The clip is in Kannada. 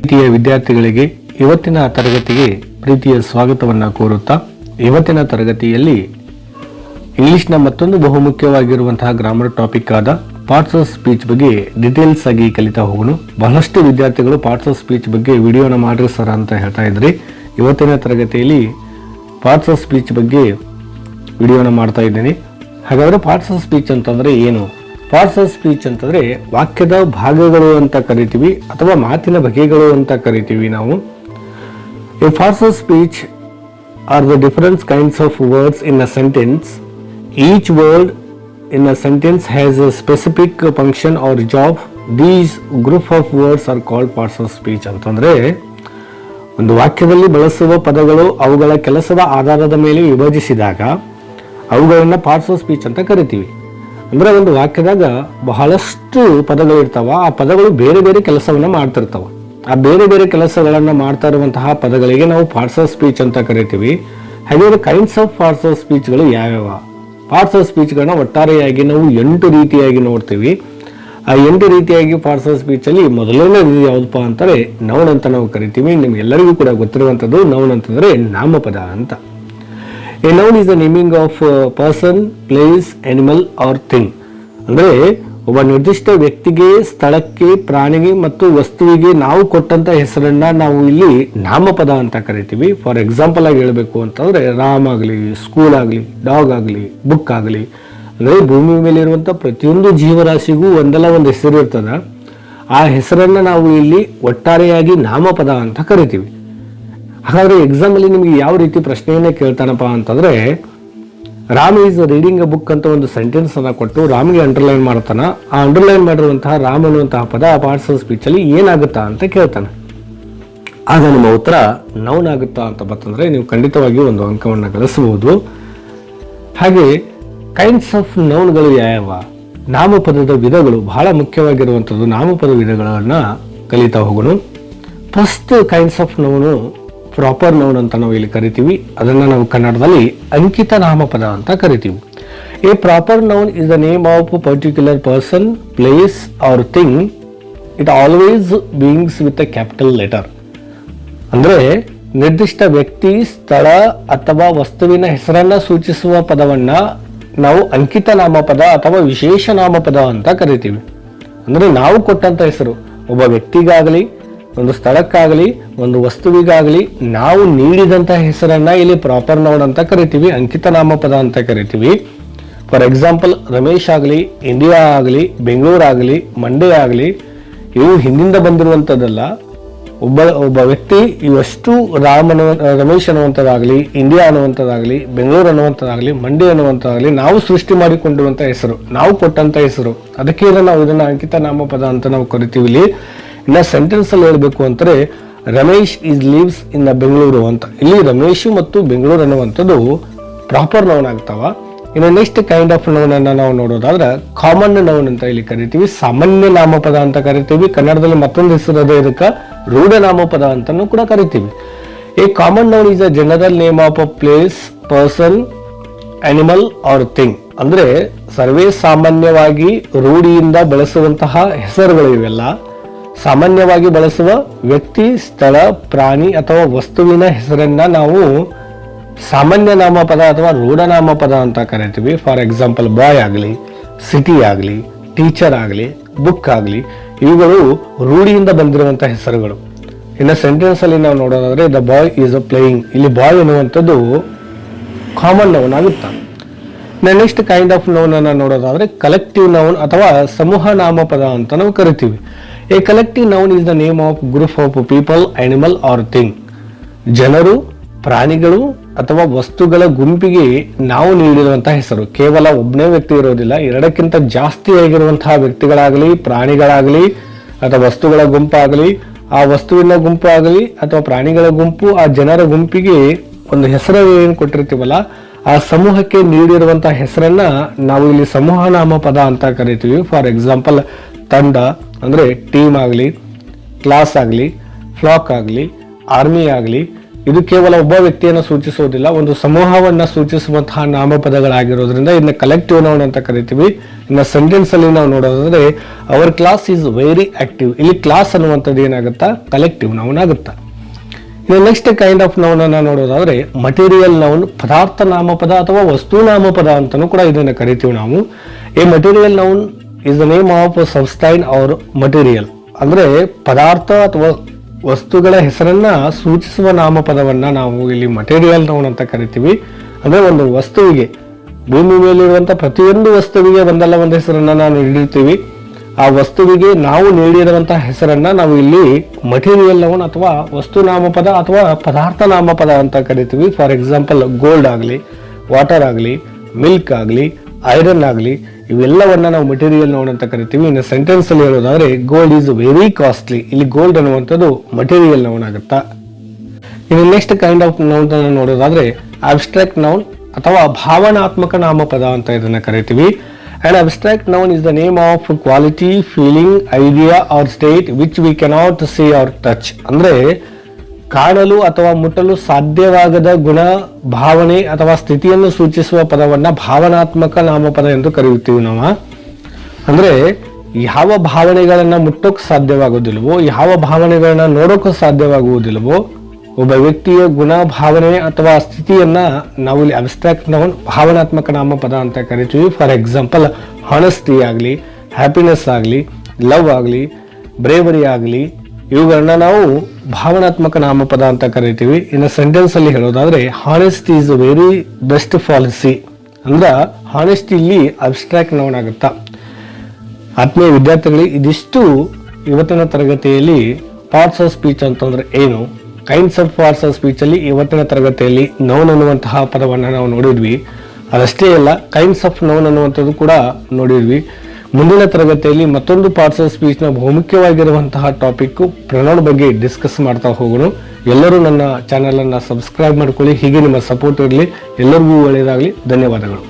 ಪ್ರೀತಿಯ ವಿದ್ಯಾರ್ಥಿಗಳಿಗೆ ಇವತ್ತಿನ ತರಗತಿಗೆ ಪ್ರೀತಿಯ ಸ್ವಾಗತವನ್ನು ಕೋರುತ್ತಾ, ಇವತ್ತಿನ ತರಗತಿಯಲ್ಲಿ ಇಂಗ್ಲಿಷ್ನ ಮತ್ತೊಂದು ಬಹುಮುಖ್ಯವಾಗಿರುವಂತಹ ಗ್ರಾಮರ್ ಟಾಪಿಕ್ ಆದ ಪಾರ್ಟ್ಸ್ ಆಫ್ ಸ್ಪೀಚ್ ಬಗ್ಗೆ ಡೀಟೇಲ್ಸ್ ಆಗಿ ಕಲಿತಾ ಹೋಗೋಣ. ಬಹಳಷ್ಟು ವಿದ್ಯಾರ್ಥಿಗಳು ಪಾರ್ಟ್ಸ್ ಆಫ್ ಸ್ಪೀಚ್ ಬಗ್ಗೆ ವಿಡಿಯೋನ ಮಾಡ್ರಿ ಸರ್ ಅಂತ ಹೇಳ್ತಾ ಇದ್ರಿ. ಇವತ್ತಿನ ತರಗತಿಯಲ್ಲಿ ಪಾರ್ಟ್ಸ್ ಆಫ್ ಸ್ಪೀಚ್ ಬಗ್ಗೆ ವಿಡಿಯೋನ ಮಾಡ್ತಾ ಇದ್ದೀನಿ. ಹಾಗಾದರೆ ಪಾರ್ಟ್ಸ್ ಆಫ್ ಸ್ಪೀಚ್ ಅಂತಂದರೆ ಏನು? ಪಾರ್ಟ್ಸ್ ಆಫ್ ಸ್ಪೀಚ್ ಅಂತಂದರೆ ವಾಕ್ಯದ ಭಾಗಗಳು ಅಂತ ಕರಿತೀವಿ ಅಥವಾ ಮಾತಿನ ಬಗೆಗಳು ಅಂತ ಕರಿತೀವಿ ನಾವು. ಈ parts of speech are the different kinds of words in a sentence. Each word in a sentence has a specific function or job. These group of words are called parts of speech. ಅಂತಂದ್ರೆ ಒಂದು ವಾಕ್ಯದಲ್ಲಿ ಬಳಸುವ ಪದಗಳು ಅವುಗಳ ಕೆಲಸದ ಆಧಾರದ ಮೇಲೆ ವಿಭಜಿಸಿದಾಗ ಅವುಗಳನ್ನ ಪಾರ್ಟ್ಸ್ ಆಫ್ ಸ್ಪೀಚ್ ಅಂತ ಕರಿತೀವಿ. ಅಂದ್ರೆ ಒಂದು ವಾಕ್ಯದಾಗ ಬಹಳಷ್ಟು ಪದಗಳಿರ್ತಾವ, ಆ ಪದಗಳು ಬೇರೆ ಬೇರೆ ಕೆಲಸವನ್ನ ಮಾಡ್ತಿರ್ತಾವ. ಆ ಬೇರೆ ಬೇರೆ ಕೆಲಸಗಳನ್ನ ಮಾಡ್ತಾ ಇರುವಂತಹ ಪದಗಳಿಗೆ ನಾವು ಪಾರ್ಟ್ಸ್ ಆಫ್ ಸ್ಪೀಚ್ ಅಂತ ಕರಿತೀವಿ. ಹಾಗೆ ಕೈಂಡ್ಸ್ ಆಫ್ ಪಾರ್ಟ್ಸ್ ಆಫ್ ಸ್ಪೀಚ್ಗಳು ಯಾವ್ಯಾವ? ಪಾರ್ಟ್ಸ್ ಆಫ್ ಸ್ಪೀಚ್ಗಳನ್ನ ಒಟ್ಟಾರೆಯಾಗಿ ನಾವು 8 ರೀತಿಯಾಗಿ ನೋಡ್ತೀವಿ. ಆ 8 ರೀತಿಯಾಗಿ ಪಾರ್ಟ್ಸ್ ಆಫ್ ಸ್ಪೀಚಲ್ಲಿ ಮೊದಲನೇ ರೀತಿ ಯಾವುದಪ್ಪ ಅಂತಾರೆ ನೌನ್ ಅಂತ ನಾವು ಕರಿತೀವಿ. ನಿಮ್ಗೆಲ್ಲರಿಗೂ ಕೂಡ ಗೊತ್ತಿರುವಂಥದ್ದು ನೌನ್ ಅಂತಂದ್ರೆ ನಾಮಪದ ಅಂತ. A noun is the naming of person, place, animal R thing. ಅಂದ್ರೆ ಒಬ್ಬ ನಿರ್ದಿಷ್ಟ ವ್ಯಕ್ತಿಗೆ, ಸ್ಥಳಕ್ಕೆ, ಪ್ರಾಣಿಗೆ ಮತ್ತು ವಸ್ತುವಿಗೆ ನಾವು ಕೊಟ್ಟಂತ ಹೆಸರನ್ನ ನಾವು ಇಲ್ಲಿ ನಾಮಪದ ಅಂತ ಕರಿತೀವಿ. ಫಾರ್ ಎಕ್ಸಾಂಪಲ್ ಆಗಿ ಹೇಳಬೇಕು ಅಂತಂದ್ರೆ ರಾಮ್ ಆಗಲಿ, ಸ್ಕೂಲ್ ಆಗಲಿ, ಡಾಗ್ ಆಗಲಿ, ಬುಕ್ ಆಗಲಿ, ಅಂದ್ರೆ ಭೂಮಿ ಮೇಲೆ ಇರುವಂತ ಪ್ರತಿಯೊಂದು ಜೀವರಾಶಿಗೂ ಒಂದಲ್ಲ ಒಂದು ಹೆಸರು ಇರ್ತದ. ಆ ಹೆಸರನ್ನ ನಾವು ಇಲ್ಲಿ ಒಟ್ಟಾರೆಯಾಗಿ ನಾಮಪದ ಅಂತ ಕರಿತೀವಿ. ಹಾಗಾದ್ರೆ ಎಕ್ಸಾಮ್ ಅಲ್ಲಿ ನಿಮ್ಗೆ ಯಾವ ರೀತಿ ಪ್ರಶ್ನೆಯನ್ನ ಕೇಳ್ತಾನಪ್ಪ ಅಂತಂದ್ರೆ, Ram is reading a book ಅಂತ ಒಂದು ಸೆಂಟೆನ್ಸ್ ಅನ್ನ ಕೊಟ್ಟು ರಾಮ್ಗೆ ಅಂಡರ್ಲೈನ್ ಮಾಡ್ತಾನ. ಆ ಅಂಡರ್ಲೈನ್ ಮಾಡಿರುವಂತಹ ರಾಮ್ ಅನ್ನುವಂತಹ ಪದ ಪಾರ್ಟ್ಸ್ ಆಫ್ ಸ್ಪೀಚ್ ಅಲ್ಲಿ ಏನಾಗುತ್ತಾ ಅಂತ ಕೇಳ್ತಾನೆ. ಆಗ ನಿಮ್ಮ ಉತ್ತರ ನೌನ್ ಆಗುತ್ತಾ ಅಂತ ಬಂತಂದ್ರೆ ನೀವು ಖಂಡಿತವಾಗಿಯೂ ಒಂದು ಅಂಕವನ್ನು ಗಳಿಸಬಹುದು. ಹಾಗೆ ಕೈಂಡ್ಸ್ ಆಫ್ ನೌನ್ಗಳು ಯಾವ್ಯಾವ? ನಾಮಪದದ ವಿಧಗಳು ಬಹಳ ಮುಖ್ಯವಾಗಿರುವಂಥದ್ದು. ನಾಮಪದ ವಿಧಗಳನ್ನ ಕಲಿತಾ ಹೋಗೋಣ. First kinds of noun proper noun ಅಂತ ನಾವು ಇಲ್ಲಿ ಕರಿತೀವಿ. ಅದನ್ನ ನಾವು ಕನ್ನಡದಲ್ಲಿ ಅಂಕಿತ ನಾಮಪದ ಅಂತ ಕರಿತೀವಿ. A proper noun is the name of particular person, place or thing. It always begins with a capital letter. ಅಂದ್ರೆ ನಿರ್ದಿಷ್ಟ ವ್ಯಕ್ತಿ, ಸ್ಥಳ ಅಥವಾ ವಸ್ತುವಿನ ಹೆಸರನ್ನ ಸೂಚಿಸುವ ಪದವನ್ನ ನಾವು ಅಂಕಿತ ನಾಮಪದ ಅಥವಾ ವಿಶೇಷ ನಾಮಪದ ಅಂತ ಕರಿತೀವಿ. ಅಂದ್ರೆ ನಾವು ಕೊಟ್ಟಂತ ಹೆಸರು ಒಬ್ಬ ವ್ಯಕ್ತಿಗಾಗಲಿ, ಒಂದು ಸ್ಥಳಕ್ಕಾಗಲಿ, ಒಂದು ವಸ್ತುವಿಗಾಗಲಿ ನಾವು ನೀಡಿದಂತಹ ಹೆಸರನ್ನ ಇಲ್ಲಿ ಪ್ರಾಪರ್ ನೌನ್ ಅಂತ ಕರಿತೀವಿ, ಅಂಕಿತ ನಾಮಪದ ಅಂತ ಕರಿತೀವಿ. ಫಾರ್ ಎಕ್ಸಾಂಪಲ್ ರಮೇಶ್ ಆಗಲಿ, ಇಂಡಿಯಾ ಆಗಲಿ, ಬೆಂಗಳೂರು ಆಗಲಿ, ಮಂಡ್ಯ ಆಗಲಿ, ಇವು ಹಿಂದಿಂದ ಬಂದಿರುವಂಥದ್ದಲ್ಲ. ಒಬ್ಬ ವ್ಯಕ್ತಿ ಇವಷ್ಟು ರಮೇಶ್ ಅನ್ನುವಂಥದ್ದಾಗಲಿ, ಇಂಡಿಯಾ ಅನ್ನುವಂಥದ್ದಾಗಲಿ, ಬೆಂಗಳೂರು ಅನ್ನುವಂಥದ್ದಾಗಲಿ, ಮಂಡ್ಯ ಅನ್ನುವಂಥದ್ದಾಗಲಿ ನಾವು ಸೃಷ್ಟಿ ಮಾಡಿಕೊಂಡಿರುವಂಥ ಹೆಸರು, ನಾವು ಕೊಟ್ಟಂತ ಹೆಸರು. ಅದಕ್ಕೆ ನಾವು ಇದನ್ನ ಅಂಕಿತ ನಾಮಪದ ಅಂತ ನಾವು ಕರಿತೀವಿ. ಇಲ್ಲಿ ಇನ್ನ ಸೆಂಟೆನ್ಸ್ ಅಲ್ಲಿ ಹೇಳ್ಬೇಕು ಅಂದ್ರೆ Ramesh is lives in Bengaluru ಅಂತ. ಇಲ್ಲಿ ರಮೇಶ್ ಮತ್ತು ಬೆಂಗಳೂರು ಅನ್ನುವಂಥದ್ದು ಪ್ರಾಪರ್ ನೌನ್ ಆಗ್ತಾವ. ಇನ್ನು ನೆಕ್ಸ್ಟ್ ಕೈಂಡ್ ಆಫ್ ನೌನ್ ಅನ್ನ ನಾವು ನೋಡೋದಾದ್ರೆ ಕಾಮನ್ ನೌನ್ ಅಂತ ಇಲ್ಲಿ ಕರಿತೀವಿ, ಸಾಮಾನ್ಯ ನಾಮಪದ ಅಂತ ಕರಿತೀವಿ. ಕನ್ನಡದಲ್ಲಿ ಮತ್ತೊಂದು ಹೆಸರು ಅದೇ, ಇದಕ್ಕೆ ರೂಢ ನಾಮಪದ ಅಂತಾನೂ ಕೂಡ ಕರಿತೀವಿ. A common noun is a general name of a place, person, animal R thing. ಅಂದ್ರೆ ಸರ್ವೇ ಸಾಮಾನ್ಯವಾಗಿ ರೂಢಿಯಿಂದ ಬಳಸುವಂತಹ ಹೆಸರುಗಳು ಇವೆಲ್ಲ. ಸಾಮಾನ್ಯವಾಗಿ ಬಳಸುವ ವ್ಯಕ್ತಿ, ಸ್ಥಳ, ಪ್ರಾಣಿ ಅಥವಾ ವಸ್ತುವಿನ ಹೆಸರನ್ನ ನಾವು ಸಾಮಾನ್ಯ ನಾಮಪದ ಅಥವಾ ರೂಢ ನಾಮಪದ ಅಂತ ಕರಿತೀವಿ. ಫಾರ್ ಎಕ್ಸಾಂಪಲ್ ಬಾಯ್ ಆಗಲಿ, ಸಿಟಿ ಆಗಲಿ, ಟೀಚರ್ ಆಗಲಿ, ಬುಕ್ ಆಗಲಿ, ಇವುಗಳು ರೂಢಿಯಿಂದ ಬಂದಿರುವಂತಹ ಹೆಸರುಗಳು. ಇನ್ನು ಸೆಂಟೆನ್ಸ್ ಅಲ್ಲಿ ನಾವು ನೋಡೋದಾದ್ರೆ the boy is a playing. ಇಲ್ಲಿ ಬಾಯ್ ಎನ್ನುವಂಥದ್ದು ಕಾಮನ್ ನೌನ್ ಆಗುತ್ತೆ. ನೆಕ್ಸ್ಟ್ ಕೈಂಡ್ ಆಫ್ ನೌನ್ ಅನ್ನ ನೋಡೋದಾದ್ರೆ ಕಲೆಕ್ಟಿವ್ ನೌನ್ ಅಥವಾ ಸಮೂಹ ನಾಮಪದ ಅಂತ ನಾವು ಕರಿತೀವಿ. A collective noun is the name of group of people, animal R thing. ಜನರು, ಪ್ರಾಣಿಗಳು ಅಥವಾ ವಸ್ತುಗಳ ಗುಂಪಿಗೆ ನಾವು ನೀಡಿರುವಂತಹ ಹೆಸರು. ಕೇವಲ ಒಬ್ಬನೇ ವ್ಯಕ್ತಿ ಇರೋದಿಲ್ಲ, 2ಕ್ಕಿಂತ ಜಾಸ್ತಿ ಆಗಿರುವಂತಹ ವ್ಯಕ್ತಿಗಳಾಗಲಿ, ಪ್ರಾಣಿಗಳಾಗಲಿ ಅಥವಾ ವಸ್ತುಗಳ ಗುಂಪಾಗಲಿ, ಆ ವಸ್ತುವಿನ ಗುಂಪು ಆಗಲಿ ಅಥವಾ ಪ್ರಾಣಿಗಳ ಗುಂಪು, ಆ ಜನರ ಗುಂಪಿಗೆ ಒಂದು ಹೆಸರು ಏನು ಕೊಟ್ಟಿರ್ತೀವಲ್ಲ, ಆ ಸಮೂಹಕ್ಕೆ ನೀಡಿರುವಂತಹ ಹೆಸರನ್ನ ನಾವು ಇಲ್ಲಿ ಸಮೂಹ ನಾಮಪದ ಅಂತ ಕರಿತೀವಿ. ಫಾರ್ ಎಕ್ಸಾಂಪಲ್ ತಂಡ ಅಂದ್ರೆ ಟೀಮ್ ಆಗಲಿ, ಕ್ಲಾಸ್ ಆಗಲಿ, ಫ್ಲಾಕ್ ಆಗಲಿ, ಆರ್ಮಿ ಆಗಲಿ, ಇದು ಕೇವಲ ಒಬ್ಬ ವ್ಯಕ್ತಿಯನ್ನು ಸೂಚಿಸುವುದಿಲ್ಲ, ಒಂದು ಸಮೂಹವನ್ನ ಸೂಚಿಸುವಂತಹ ನಾಮಪದಗಳಾಗಿರೋದ್ರಿಂದ ಇದನ್ನ ಕಲೆಕ್ಟಿವ್ ನೌನ್ ಅಂತ ಕರಿತೀವಿ. ಇನ್ನು ಸೆಂಟೆನ್ಸ್ ಅಲ್ಲಿ ನಾವು ನೋಡೋದಾದ್ರೆ our class is very active. ಇಲ್ಲಿ ಕ್ಲಾಸ್ ಅನ್ನುವಂಥದ್ದು ಏನಾಗುತ್ತಾ, ಕಲೆಕ್ಟಿವ್ ನೌನ್ ಆಗುತ್ತಾ. ಇನ್ನು ನೆಕ್ಸ್ಟ್ ಕೈಂಡ್ ಆಫ್ ನೌನ್ ಅನ್ನ ನೋಡೋದಾದ್ರೆ ಮಟೀರಿಯಲ್ ನೌನ್, ಪದಾರ್ಥ ನಾಮಪದ ಅಥವಾ ವಸ್ತು ನಾಮಪದ ಅಂತಾನೂ ಕೂಡ ಇದನ್ನ ಕರಿತೀವಿ ನಾವು. ಈ material noun is the name of substance or material, ಅಂದ್ರೆ ಪದಾರ್ಥ ಅಥವಾ ವಸ್ತುಗಳ ಹೆಸರನ್ನ ಸೂಚಿಸುವ ನಾಮಪದವನ್ನ ನಾವು ಇಲ್ಲಿ ಮಟೀರಿಯಲ್ ನೌನ್ ಅಂತ ಕರಿತೀವಿ. ಅಂದ್ರೆ ಒಂದು ವಸ್ತುವಿಗೆ, ಭೂಮಿ ಮೇಲಿರುವಂತಹ ಪ್ರತಿಯೊಂದು ವಸ್ತುವಿಗೆ ಒಂದಲ್ಲ ಒಂದು ಹೆಸರನ್ನ ನಾವು ನೀಡಿರ್ತೀವಿ. ಆ ವಸ್ತುವಿಗೆ ನಾವು ನೀಡಿರುವಂತಹ ಹೆಸರನ್ನ ನಾವು ಇಲ್ಲಿ ಮಟೀರಿಯಲ್ ನೌನ್ ಅಥವಾ ವಸ್ತು ನಾಮಪದ ಅಥವಾ ಪದಾರ್ಥ ನಾಮಪದ ಅಂತ ಕರಿತೀವಿ. ಫಾರ್ ಎಕ್ಸಾಂಪಲ್ ಗೋಲ್ಡ್ ಆಗಲಿ, ವಾಟರ್ ಆಗಲಿ, ಮಿಲ್ಕ್ ಆಗಲಿ, ಐರನ್ ಆಗಲಿ, ಇವೆಲ್ಲವನ್ನ ನಾವು ಮಟೀರಿಯಲ್ ನೌನ್ ಅಂತ ಕರಿತೀವಿ. ಇನ್ನು ಸೆಂಟೆನ್ಸ್ ಅಲ್ಲಿ ಹೇಳೋದಾದ್ರೆ ಗೋಲ್ಡ್ ಈಸ್ ವೆರಿ ಕಾಸ್ಟ್ಲಿ, ಇಲ್ಲಿ ಗೋಲ್ಡ್ ಅನ್ನುವಂಥದ್ದು ಮಟೀರಿಯಲ್ ನೌನ್ ಆಗುತ್ತಾ. ಇನ್ನು ನೆಕ್ಸ್ಟ್ ಕೈಂಡ್ ಆಫ್ ನೌನ್ ನೋಡೋದಾದ್ರೆ ಅಬ್ಸ್ಟ್ರಾಕ್ಟ್ ನೌನ್ ಅಥವಾ ಭಾವನಾತ್ಮಕ ನಾಮಪದ ಅಂತ ಇದನ್ನ ಕರಿತೀವಿ. And abstract noun is the name of quality, feeling, idea or state which we cannot see or touch. ಅಂದ್ರೆ ಕಾಣಲು ಅಥವಾ ಮುಟ್ಟಲು ಸಾಧ್ಯವಾಗದ ಗುಣ, ಭಾವನೆ ಅಥವಾ ಸ್ಥಿತಿಯನ್ನು ಸೂಚಿಸುವ ಪದವನ್ನ ಭಾವನಾತ್ಮಕ ನಾಮಪದ ಎಂದು ಕರೆಯುತ್ತೀವಿ ನಾವು. ಅಂದ್ರೆ ಯಾವ ಭಾವನೆಗಳನ್ನ ಮುಟ್ಟೋಕ್ ಸಾಧ್ಯವಾಗುವುದಿಲ್ವೋ, ಯಾವ ಭಾವನೆಗಳನ್ನ ನೋಡೋಕ್ ಸಾಧ್ಯವಾಗುವುದಿಲ್ವೋ, ಒಬ್ಬ ವ್ಯಕ್ತಿಯ ಗುಣ, ಭಾವನೆ ಅಥವಾ ಸ್ಥಿತಿಯನ್ನ ನಾವು ಇಲ್ಲಿ ಅಬ್ಸ್ಟ್ರಾಕ್ಟ್ ನೌನ್, ಭಾವನಾತ್ಮಕ ನಾಮಪದ ಅಂತ ಕರಿತೀವಿ. ಫಾರ್ ಎಕ್ಸಾಂಪಲ್ ಹಾನೆಸ್ಟಿ ಆಗಲಿ, ಹ್ಯಾಪಿನೆಸ್ ಆಗಲಿ, ಲವ್ ಆಗಲಿ, ಬ್ರೇವರಿ ಆಗಲಿ, ಇವುಗಳನ್ನ ನಾವು ಭಾವನಾತ್ಮಕ ನಾಮಪದ ಅಂತ ಕರಿತೀವಿ. ಇನ್ನು ಸೆಂಟೆನ್ಸ್ ಅಲ್ಲಿ ಹೇಳೋದಾದ್ರೆ honesty is very best policy, ಅಂದ್ರ ಹಾನೆಸ್ಟಿ ಇಲ್ಲಿ ಅಬ್ಸ್ಟ್ರಾಕ್ಟ್ ನೌನ್ ಆಗುತ್ತಾ. ಆತ್ಮೀಯ ವಿದ್ಯಾರ್ಥಿಗಳಿಗೆ ಇದಿಷ್ಟು ಇವತ್ತಿನ ತರಗತಿಯಲ್ಲಿ ಪಾರ್ಟ್ಸ್ ಆಫ್ ಸ್ಪೀಚ್ ಅಂತಂದ್ರೆ ಏನು, kinds of parts of speech ಅಲ್ಲಿ ಇವತ್ತಿನ ತರಗತಿಯಲ್ಲಿ ನೌನ್ ಅನ್ನುವಂತಹ ಪದವನ್ನ ನಾವು ನೋಡಿದ್ವಿ. ಅದಷ್ಟೇ ಅಲ್ಲ, ಕೈಂಡ್ಸ್ ಆಫ್ ನೌನ್ ಅನ್ನುವಂಥದ್ದು ಕೂಡ ನೋಡಿದ್ವಿ. ಮುಂದಿನ ತರಗತಿಯಲ್ಲಿ ಮತ್ತೊಂದು ಪಾರ್ಟ್ಸ್ ಆಫ್ ಸ್ಪೀಚ್ ನ ಬಹುಮುಖ್ಯವಾಗಿರುವಂತಹ ಟಾಪಿಕ್ ಪ್ರೊನೌನ್ ಬಗ್ಗೆ ಡಿಸ್ಕಸ್ ಮಾಡ್ತಾ ಹೋಗೋಣ. ಎಲ್ಲರೂ ನನ್ನ ಚಾನೆಲ್ ಅನ್ನ ಸಬ್ಸ್ಕ್ರೈಬ್ ಮಾಡ್ಕೊಳ್ಳಿ. ಹೀಗೆ ನಿಮ್ಮ ಸಪೋರ್ಟ್ ಇರಲಿ. ಎಲ್ಲರಿಗೂ ಒಳ್ಳೆಯದಾಗಲಿ. ಧನ್ಯವಾದಗಳು.